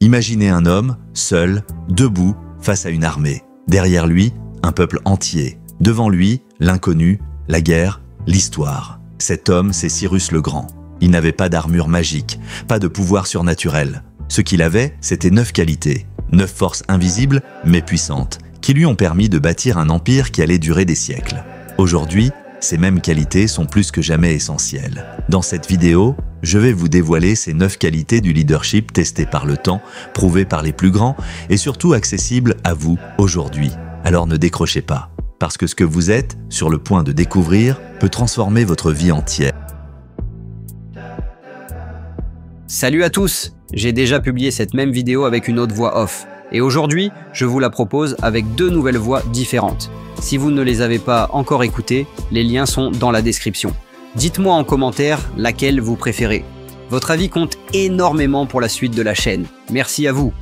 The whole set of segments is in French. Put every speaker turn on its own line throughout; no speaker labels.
Imaginez un homme, seul, debout, face à une armée. Derrière lui, un peuple entier. Devant lui, l'inconnu, la guerre, l'histoire. Cet homme, c'est Cyrus le Grand. Il n'avait pas d'armure magique, pas de pouvoir surnaturel. Ce qu'il avait, c'était 9 qualités, 9 forces invisibles mais puissantes, qui lui ont permis de bâtir un empire qui allait durer des siècles. Aujourd'hui, ces mêmes qualités sont plus que jamais essentielles. Dans cette vidéo, je vais vous dévoiler ces 9 qualités du leadership testées par le temps, prouvées par les plus grands et surtout accessibles à vous aujourd'hui. Alors ne décrochez pas, parce que ce que vous êtes sur le point de découvrir peut transformer votre vie entière.
Salut à tous! J'ai déjà publié cette même vidéo avec une autre voix off. Et aujourd'hui, je vous la propose avec 2 nouvelles voix différentes. Si vous ne les avez pas encore écoutées, les liens sont dans la description. Dites-moi en commentaire laquelle vous préférez. Votre avis compte énormément pour la suite de la chaîne. Merci à vous.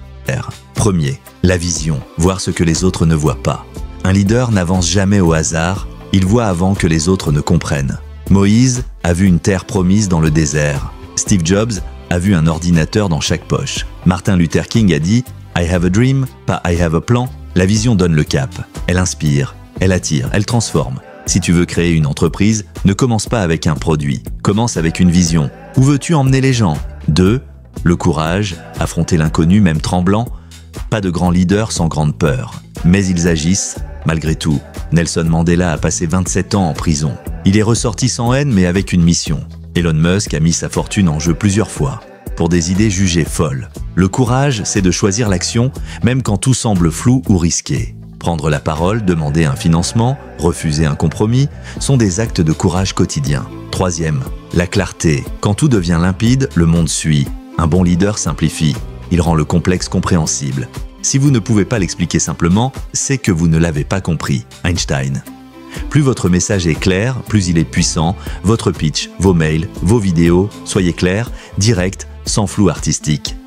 Premier, la vision, voir ce que les autres ne voient pas. Un leader n'avance jamais au hasard, il voit avant que les autres ne comprennent. Moïse a vu une terre promise dans le désert. Steve Jobs a vu un ordinateur dans chaque poche. Martin Luther King a dit « I have a dream », pas « I have a plan ». La vision donne le cap. Elle inspire, elle attire, elle transforme. Si tu veux créer une entreprise, ne commence pas avec un produit. Commence avec une vision. Où veux-tu emmener les gens? 2. Le courage, affronter l'inconnu même tremblant. Pas de grands leaders sans grande peur. Mais ils agissent, malgré tout. Nelson Mandela a passé 27 ans en prison. Il est ressorti sans haine mais avec une mission. Elon Musk a mis sa fortune en jeu plusieurs fois, pour des idées jugées folles. Le courage, c'est de choisir l'action, même quand tout semble flou ou risqué. Prendre la parole, demander un financement, refuser un compromis, sont des actes de courage quotidien. 3e, la clarté. Quand tout devient limpide, le monde suit. Un bon leader simplifie. Il rend le complexe compréhensible. Si vous ne pouvez pas l'expliquer simplement, c'est que vous ne l'avez pas compris. Einstein. Plus votre message est clair, plus il est puissant. Votre pitch, vos mails, vos vidéos, soyez clairs, directs, sans flou artistique.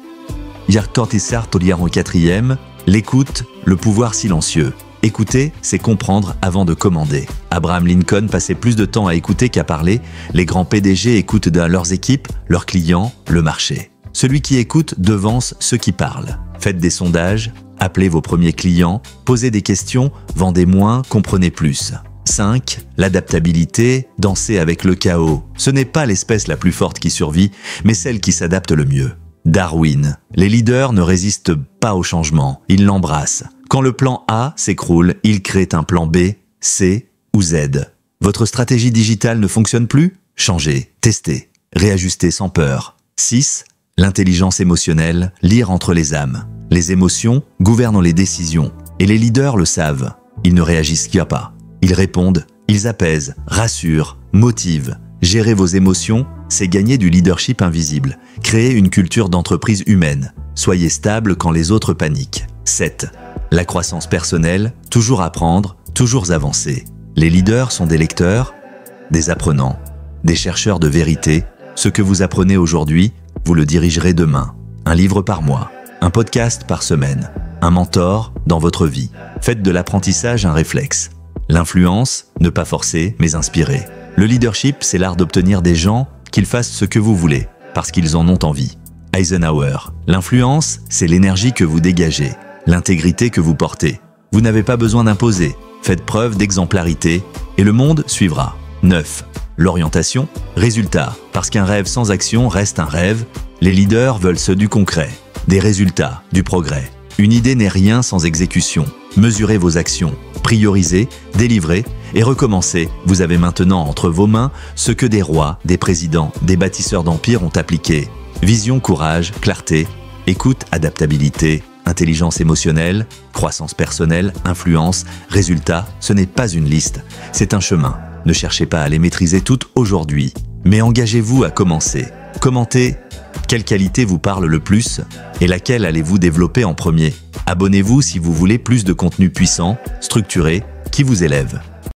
4e, l'écoute, le pouvoir silencieux. Écouter, c'est comprendre avant de commander. Abraham Lincoln passait plus de temps à écouter qu'à parler. Les grands PDG écoutent leurs équipes, leurs clients, le marché. Celui qui écoute devance ceux qui parlent. Faites des sondages, appelez vos premiers clients, posez des questions, vendez moins, comprenez plus. 5. L'adaptabilité, danser avec le chaos. Ce n'est pas l'espèce la plus forte qui survit, mais celle qui s'adapte le mieux. Darwin. Les leaders ne résistent pas au changement, ils l'embrassent. Quand le plan A s'écroule, ils créent un plan B, C ou Z. Votre stratégie digitale ne fonctionne plus? Changez, testez, réajustez sans peur. 6. L'intelligence émotionnelle, lire entre les âmes. Les émotions gouvernent les décisions, et les leaders le savent. Ils ne réagissent pas. Ils répondent, ils apaisent, rassurent, motivent. Gérer vos émotions, c'est gagner du leadership invisible. Créer une culture d'entreprise humaine. Soyez stable quand les autres paniquent. 7. La croissance personnelle, toujours apprendre, toujours avancer. Les leaders sont des lecteurs, des apprenants, des chercheurs de vérité. Ce que vous apprenez aujourd'hui, vous le dirigerez demain. Un livre par mois, un podcast par semaine, un mentor dans votre vie. Faites de l'apprentissage un réflexe. L'influence, ne pas forcer, mais inspirer. Le leadership, c'est l'art d'obtenir des gens qu'ils fassent ce que vous voulez, parce qu'ils en ont envie. Eisenhower. L'influence, c'est l'énergie que vous dégagez, l'intégrité que vous portez. Vous n'avez pas besoin d'imposer. Faites preuve d'exemplarité et le monde suivra. 9. L'orientation, résultat. Parce qu'un rêve sans action reste un rêve, les leaders veulent ceux du concret, des résultats, du progrès. Une idée n'est rien sans exécution. Mesurez vos actions, priorisez, délivrez et recommencez. Vous avez maintenant entre vos mains ce que des rois, des présidents, des bâtisseurs d'empires ont appliqué. Vision, courage, clarté, écoute, adaptabilité, intelligence émotionnelle, croissance personnelle, influence, résultat, ce n'est pas une liste, c'est un chemin. Ne cherchez pas à les maîtriser toutes aujourd'hui, mais engagez-vous à commencer. Commentez quelle qualité vous parle le plus et laquelle allez-vous développer en premier. Abonnez-vous si vous voulez plus de contenu puissant, structuré, qui vous élève.